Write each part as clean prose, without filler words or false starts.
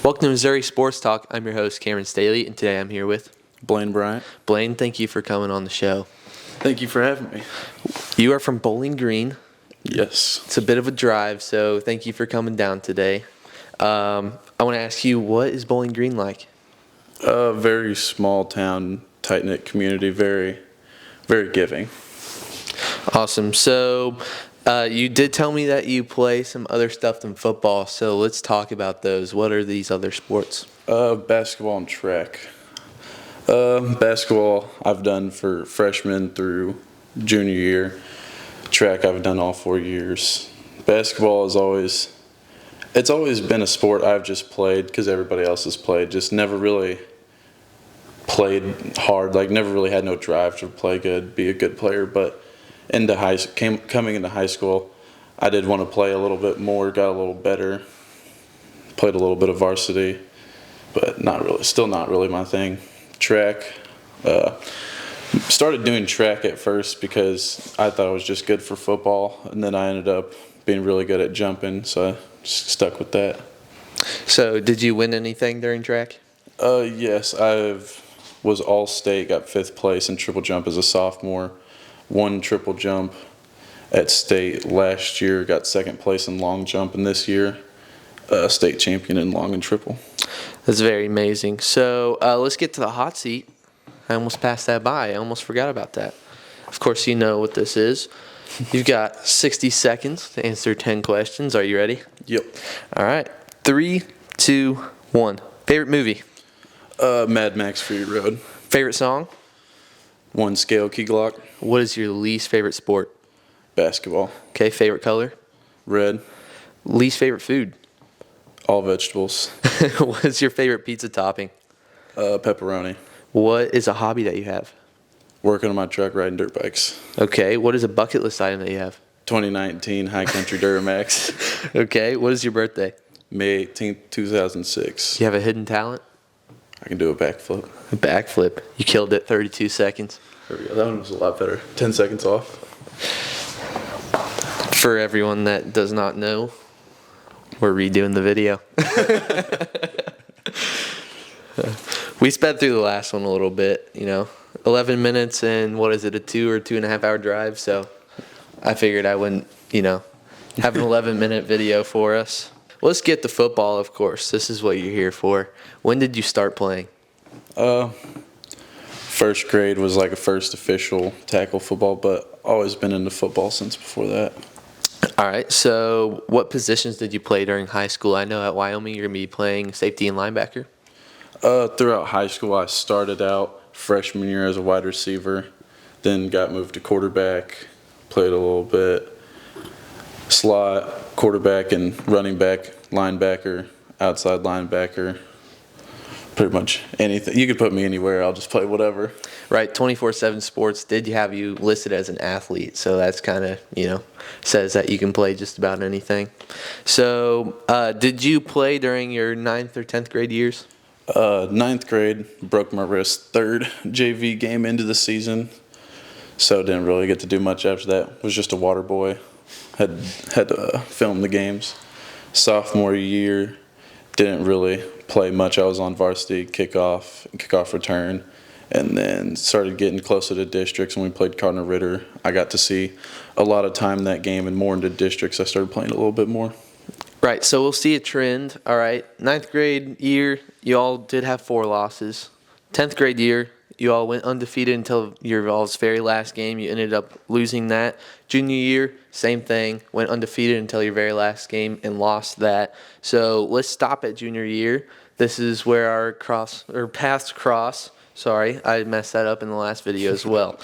Welcome to Missouri Sports Talk. I'm your host, Cameron Staley, and today I'm here with Bleyne Bryant. Bleyne. Thank you for coming on the show. Thank you for having me. You are from Bowling Green. Yes. It's a bit of a drive, so thank you for coming down today. I want to ask you, what is Bowling Green like? A very small town, tight-knit community, very, very giving. Awesome. So you did tell me that you play some other stuff than football, so let's talk about those. What are these other sports? Basketball and track. Basketball I've done for freshman through junior year. Track I've done all 4 years. Basketball is always been a sport I've just played because everybody else has played. Just never really played hard. Like never really had no drive to play good, be a good player. But coming into high school, I did want to play a little bit more. Got a little better. Played a little bit of varsity, but not really. Still not really my thing. Track. Started doing track at first because I thought it was just good for football, and then I ended up being really good at jumping, so I just stuck with that. So did you win anything during track? Yes, I was all-state, got 5th place in triple jump as a sophomore, won triple jump at state last year, got 2nd place in long jump, and this year, state champion in long and triple. That's very amazing. So let's get to the hot seat. I almost passed that by. I almost forgot about that. Of course, you know what this is. You've got 60 seconds to answer 10 questions. Are you ready? Yep. All right. 3, 2, 1. Favorite movie? Mad Max Fury Road. Favorite song? One Scale Key Glock. What is your least favorite sport? Basketball. Okay. Favorite color? Red. Least favorite food? All vegetables. What is your favorite pizza topping? Pepperoni. What is a hobby that you have? Working on my truck, riding dirt bikes. Okay. What is a bucket list item that you have? 2019 High Country Duramax. Okay. What is your birthday? May 18th, 2006. Do you have a hidden talent? I can do a backflip. A backflip. You killed it. 32 seconds. There we go. That one was a lot better. 10 seconds off. For everyone that does not know, we're redoing the video. We sped through the last one a little bit, 11 minutes and what is it, a 2 or 2.5 hour drive. So I figured I wouldn't, have an 11-minute video for us. Let's get to football, of course. This is what you're here for. When did you start playing? First grade was like a first official tackle football, but always been into football since before that. All right. So what positions did you play during high school? I know at Wyoming you're going to be playing safety and linebacker. Throughout high school, I started out freshman year as a wide receiver, then got moved to quarterback, played a little bit slot, quarterback and running back, linebacker, outside linebacker, pretty much anything. You could put me anywhere. I'll just play whatever. Right. 24/7 Sports did have you listed as an athlete, so that's kind of, says that you can play just about anything. So did you play during your 9th or 10th grade years? 9th grade, broke my wrist, 3rd JV game into the season, so didn't really get to do much after that. Was just a water boy. Had to film the games. Sophomore year, didn't really play much. I was on varsity, kickoff return, and then started getting closer to districts when we played Cardinal Ritter. I got to see a lot of time that game and more into districts. I started playing a little bit more. Right, so we'll see a trend. All right, 9th grade year, you all did have 4 losses. 10th grade year, you all went undefeated until your all's very last game. You ended up losing that. Junior year, same thing, went undefeated until your very last game and lost that. So let's stop at junior year. This is where our paths cross. Sorry, I messed that up in the last video as well.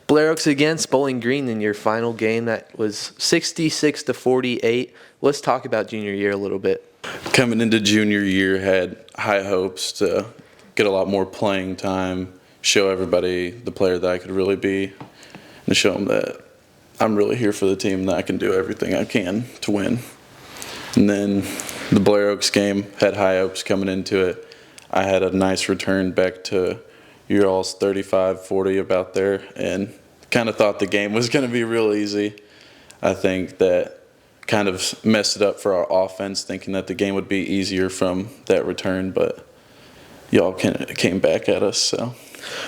Blair Oaks against Bowling Green in your final game. That was 66-48. Let's talk about junior year a little bit. Coming into junior year, had high hopes to get a lot more playing time, show everybody the player that I could really be, and show them that I'm really here for the team, that I can do everything I can to win. And then the Blair Oaks game, had high hopes coming into it. I had a nice return back to your all's 35-40 about there, and kind of thought the game was going to be real easy. I think that kind of messed it up for our offense, thinking that the game would be easier from that return, but y'all came back at us.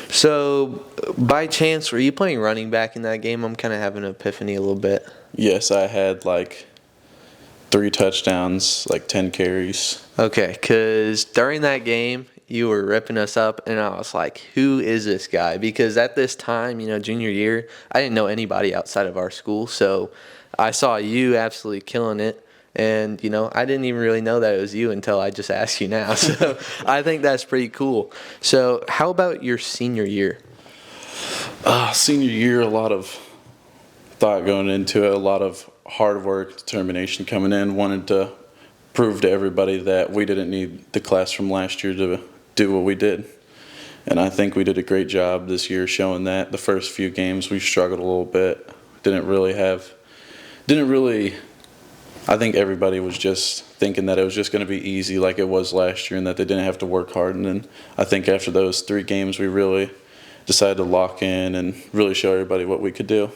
So, by chance, were you playing running back in that game? I'm kind of having an epiphany a little bit. Yes, I had like 3 touchdowns, like 10 carries. Okay, because during that game, you were ripping us up, and I was like, who is this guy? Because at this time, junior year, I didn't know anybody outside of our school, so I saw you absolutely killing it. And, I didn't even really know that it was you until I just asked you now. So I think that's pretty cool. So how about your senior year? Senior year, a lot of thought going into it, a lot of hard work, determination coming in, wanted to prove to everybody that we didn't need the class from last year to do what we did. And I think we did a great job this year showing that. The first few games we struggled a little bit. I think everybody was just thinking that it was just going to be easy like it was last year and that they didn't have to work hard. And then I think after those 3 games we really decided to lock in and really show everybody what we could do.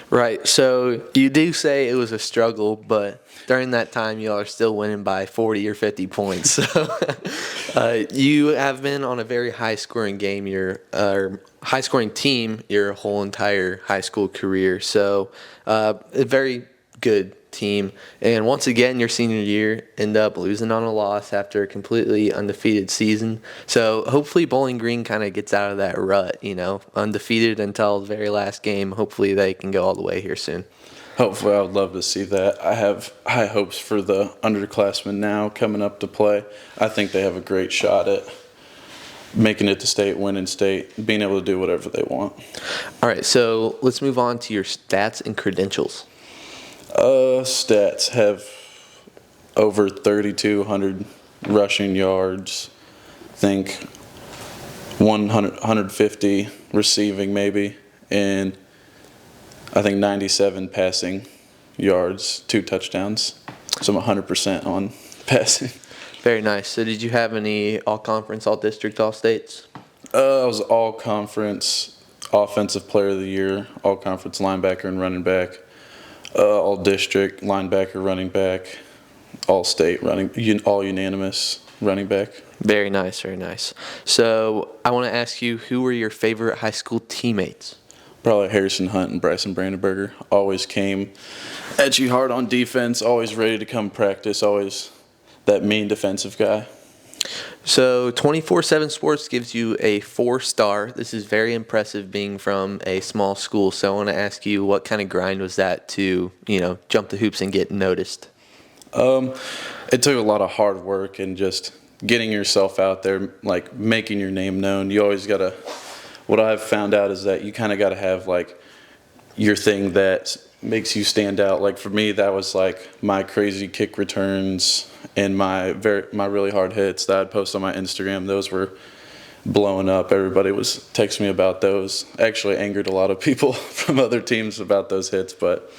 Right. So you do say it was a struggle, but during that time, you all are still winning by 40 or 50 points. So you have been on a very high-scoring game, high-scoring team your whole entire high school career. So a very good team. And once again, your senior year end up losing on a loss after a completely undefeated season. So hopefully Bowling Green kind of gets out of that rut, undefeated until the very last game. Hopefully they can go all the way here soon. Hopefully, I would love to see that. I have high hopes for the underclassmen now coming up to play. I think they have a great shot at making it to state, winning state, being able to do whatever they want. All right, so let's move on to your stats and credentials. Stats have over 3,200 rushing yards. I think 150 receiving maybe, and I think 97 passing yards, 2 touchdowns. So I'm 100% on passing. Very nice. So did you have any all-conference, all-district, all-states? I was all-conference offensive player of the year, all-conference linebacker and running back, all-district linebacker, running back, all-state all unanimous running back. Very nice, very nice. So I want to ask you, who were your favorite high school teammates? Probably Harrison Hunt and Bryson Brandenberger. Always came at you hard on defense, always ready to come practice, always that mean defensive guy. So 24/7 Sports gives you a 4-star. This is very impressive being from a small school. So I want to ask you, what kind of grind was that to, jump the hoops and get noticed? It took a lot of hard work and just getting yourself out there, like making your name known. You always got to, what I've found out is that you kind of got to have like your thing that makes you stand out. Like for me, that was like my crazy kick returns and my really hard hits that I'd post on my Instagram. Those were blowing up. Everybody was texting me about those. Actually angered a lot of people from other teams about those hits, but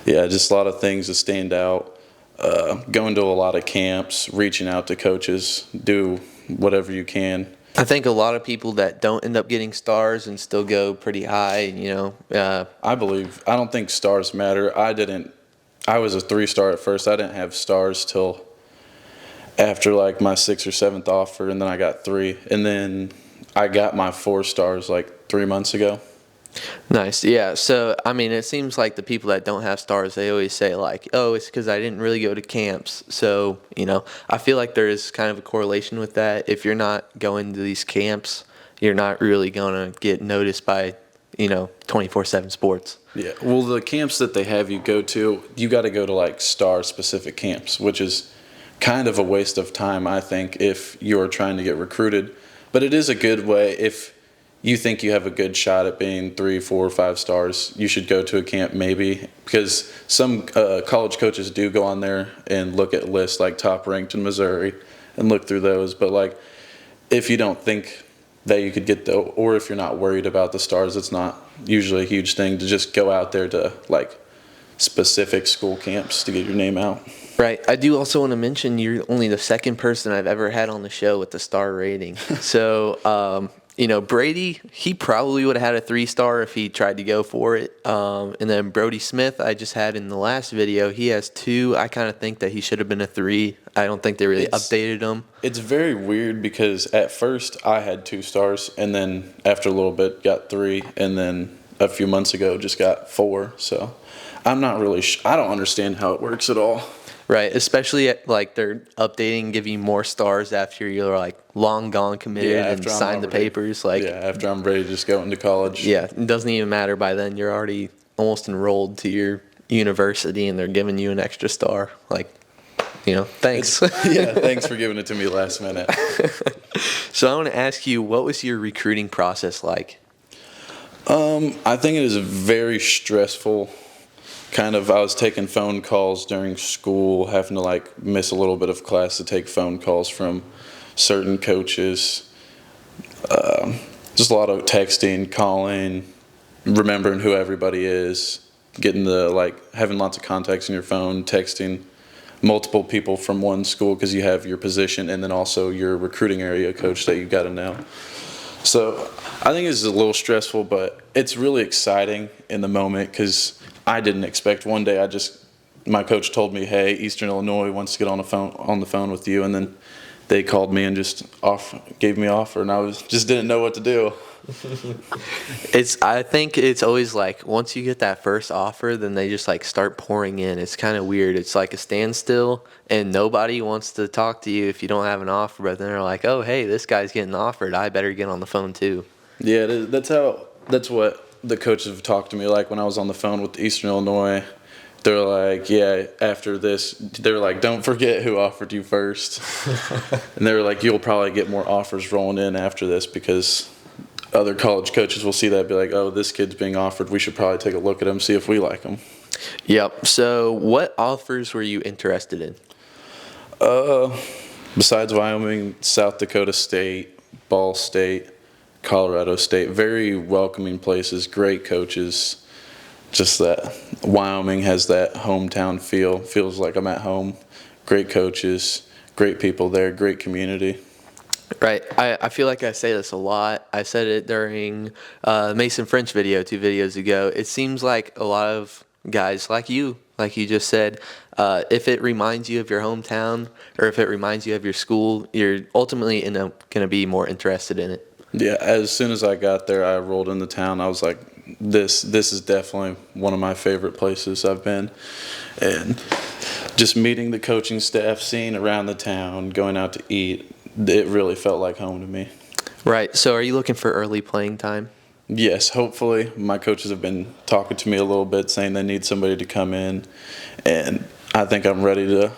yeah, just a lot of things to stand out. Going to a lot of camps, reaching out to coaches, do whatever you can. I think a lot of people that don't end up getting stars and still go pretty high, I don't think stars matter. I was a 3-star at first. I didn't have stars till after like my 6th or 7th offer, and then I got 3. And then I got my 4 stars like 3 months ago. Nice. Yeah. So, it seems like the people that don't have stars, they always say like, oh, it's because I didn't really go to camps. So, I feel like there is kind of a correlation with that. If you're not going to these camps, you're not really going to get noticed by, 24/7 Sports. Yeah. Well, the camps that they have you go to, you got to go to like star-specific camps, which is kind of a waste of time, I think, if you're trying to get recruited. But it is a good way if you think you have a good shot at being 3, 4, 5 stars, you should go to a camp maybe, because some college coaches do go on there and look at lists like top ranked in Missouri and look through those. But like, if you don't think that you could get or if you're not worried about the stars, it's not usually a huge thing to just go out there to like specific school camps to get your name out. Right. I do also want to mention you're only the second person I've ever had on the show with the star rating. So, Brady, he probably would have had a 3-star if he tried to go for it. And then Brody Smith, I just had in the last video, he has 2. I kind of think that he should have been a 3. I don't think they really updated him. It's very weird because at first I had 2 stars, and then after a little bit got 3, and then a few months ago just got 4. So I'm not really I don't understand how it works at all. Right, especially they're updating, giving more stars after you're long gone, committed, and signed the papers. After I'm ready to just go into college. Yeah, it doesn't even matter by then. You're already almost enrolled to your university, and they're giving you an extra star. Thanks. Thanks for giving it to me last minute. So I want to ask you, what was your recruiting process like? I think it was very stressful. I was taking phone calls during school, having to miss a little bit of class to take phone calls from certain coaches. Just a lot of texting, calling, remembering who everybody is, getting having lots of contacts in your phone, texting multiple people from one school because you have your position and then also your recruiting area coach that you've got to know. So I think it's a little stressful, but it's really exciting in the moment because I didn't expect one day. My coach told me, "Hey, Eastern Illinois wants to get on the phone with you," and then they called me and just gave me an offer, and I just didn't know what to do. I think it's always once you get that first offer, then they just start pouring in. It's kind of weird. It's like a standstill, and nobody wants to talk to you if you don't have an offer. But then they're like, "Oh, hey, this guy's getting offered. I better get on the phone too." Yeah, that's what the coaches have talked to me when I was on the phone with Eastern Illinois. They're like, yeah, after this, they're like, don't forget who offered you first. And they were like, you'll probably get more offers rolling in after this because other college coaches will see that and be like, oh, this kid's being offered. We should probably take a look at him, see if we like him. Yep. So what offers were you interested in? Besides Wyoming, South Dakota State, Ball State, Colorado State, very welcoming places, great coaches. Just that Wyoming has that hometown feel. Feels like I'm at home. Great coaches, great people there, great community. Right. I feel like I say this a lot. I said it during Mason French video 2 videos ago. It seems like a lot of guys like you just said, if it reminds you of your hometown or if it reminds you of your school, you're ultimately going to be more interested in it. Yeah, as soon as I got there, I rolled into town. I was like, this is definitely one of my favorite places I've been. And just meeting the coaching staff, seeing around the town, going out to eat, it really felt like home to me. Right. So are you looking for early playing time? Yes, hopefully. My coaches have been talking to me a little bit, saying they need somebody to come in. And I think I'm ready to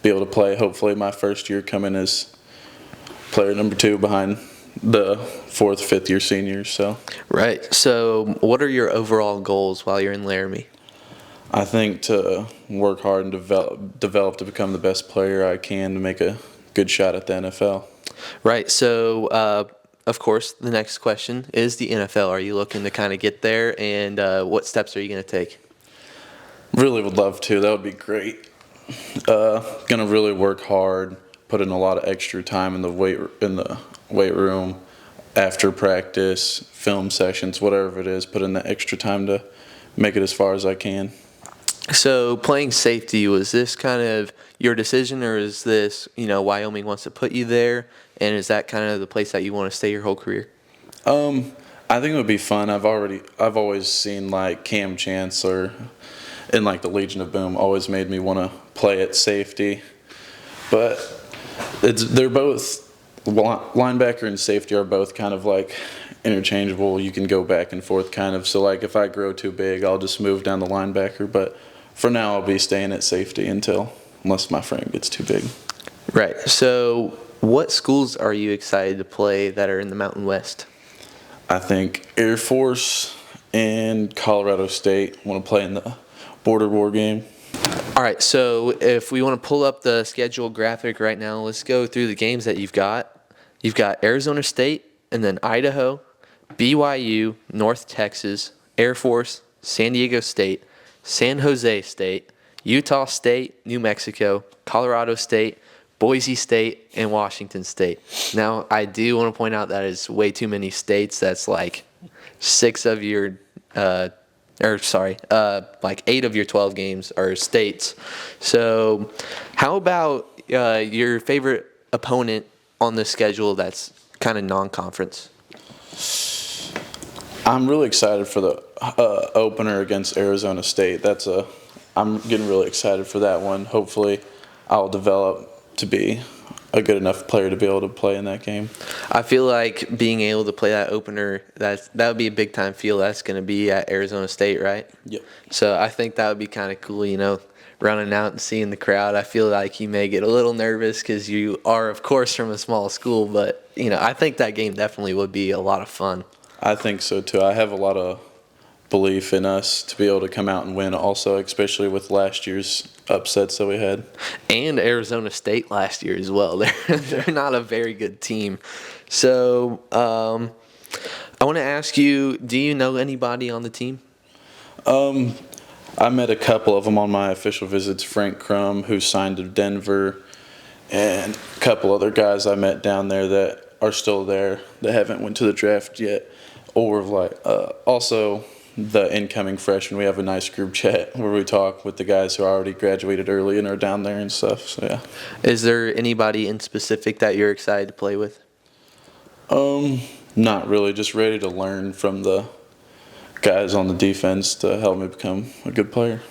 be able to play. Hopefully my first year coming as player number 2 behind the 4th, 5th year seniors. So right. So what are your overall goals while you're in Laramie? I think to work hard and develop to become the best player I can to make a good shot at the NFL. Right. So of course the next question is the NFL. Are you looking to kind of get there, and what steps are you going to take? Really would love to. That would be great. Gonna really work hard, put in a lot of extra time in the weight room, after practice, film sessions, whatever it is, put in the extra time to make it as far as I can. So playing safety, was this kind of your decision, or is this, Wyoming wants to put you there, and is that kind of the place that you want to stay your whole career? I think it would be fun. I've always seen Cam Chancellor and the Legion of Boom always made me want to play at safety, but they're both linebacker and safety are both kind of interchangeable. You can go back and forth kind of. So if I grow too big, I'll just move down the linebacker. But for now, I'll be staying at safety unless my frame gets too big. Right. So what schools are you excited to play that are in the Mountain West? I think Air Force and Colorado State want to play in the Border War game. All right, so if we want to pull up the schedule graphic right now, let's go through the games that you've got. You've got Arizona State, and then Idaho, BYU, North Texas, Air Force, San Diego State, San Jose State, Utah State, New Mexico, Colorado State, Boise State, and Washington State. Now, I do want to point out that is way too many states. That's like 8 of your 12 games are states. So, how about your favorite opponent on the schedule that's kind of non-conference? I'm really excited for the opener against Arizona State. I'm getting really excited for that one. Hopefully, I'll develop to be a good enough player to be able to play in that game. I feel like being able to play that opener, that would be a big time feel. That's going to be at Arizona State, right? Yep. So I think that would be kind of cool, running out and seeing the crowd. I feel like you may get a little nervous because you are, of course, from a small school, but I think that game definitely would be a lot of fun. I think so too. I have a lot of belief in us to be able to come out and win also, especially with last year's upsets that we had. And Arizona State last year as well. They're not a very good team. So I want to ask you, do you know anybody on the team? I met a couple of them on my official visits. Frank Crum, who signed to Denver, and a couple other guys I met down there that are still there that haven't went to the draft yet. Or also the incoming freshmen. We have a nice group chat where we talk with the guys who already graduated early and are down there and stuff. So yeah. Is there anybody in specific that you're excited to play with? Not really. Just ready to learn from the guys on the defense to help me become a good player.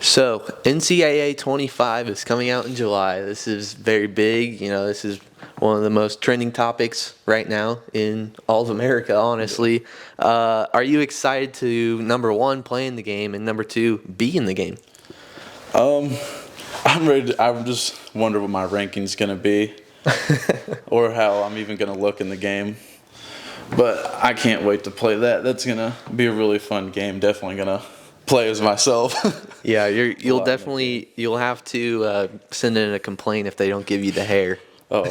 So NCAA 25 is coming out in July. This is very big. This is one of the most trending topics right now in all of America, honestly. Are you excited to, number one, play in the game, and number two, be in the game? I'm ready. I'm just wonder what my ranking's going to be or how I'm even going to look in the game. But I can't wait to play that. That's going to be a really fun game. Definitely going to play as myself. Yeah, you'll have to send in a complaint if they don't give you the hair. Oh.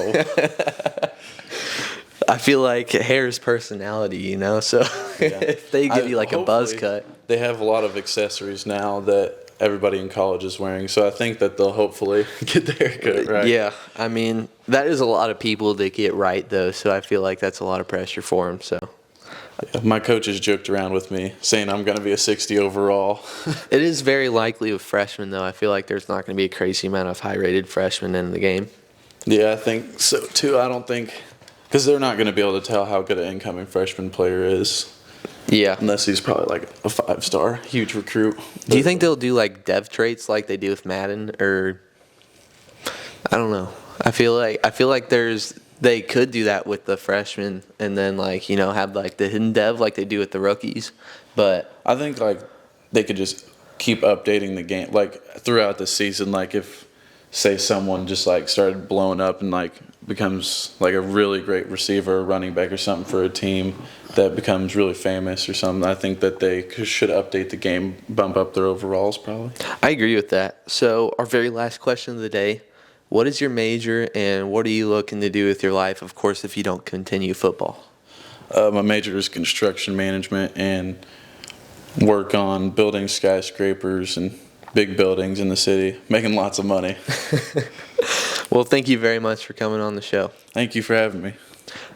I feel like hair is personality, so if they give you like a buzz cut. They have a lot of accessories now that everybody in college is wearing, so I think that they'll hopefully get the haircut right. Yeah, I mean, that is a lot of people that get right, though, so I feel like that's a lot of pressure for them, so. My coaches joked around with me saying I'm going to be a 60 overall. It is very likely with freshmen, though. I feel like there's not going to be a crazy amount of high-rated freshmen in the game. Yeah, I think so, too. I don't think – because they're not going to be able to tell how good an incoming freshman player is. Yeah. Unless he's probably like a 5-star, huge recruit. Do you think they'll do like dev traits like they do with Madden, or I don't know. I feel like they could do that with the freshmen and then have like the hidden dev like they do with the rookies. But I think like they could just keep updating the game like throughout the season. Like if say someone just like started blowing up and like becomes like a really great receiver or running back or something for a team that becomes really famous or something, I think that they should update the game, bump up their overalls probably. I agree with that. So our very last question of the day, what is your major and what are you looking to do with your life, of course, if you don't continue football? My major is construction management and work on building skyscrapers and big buildings in the city, making lots of money. Well, thank you very much for coming on the show. Thank you for having me.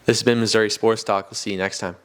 This has been Missouri Sports Talk. We'll see you next time.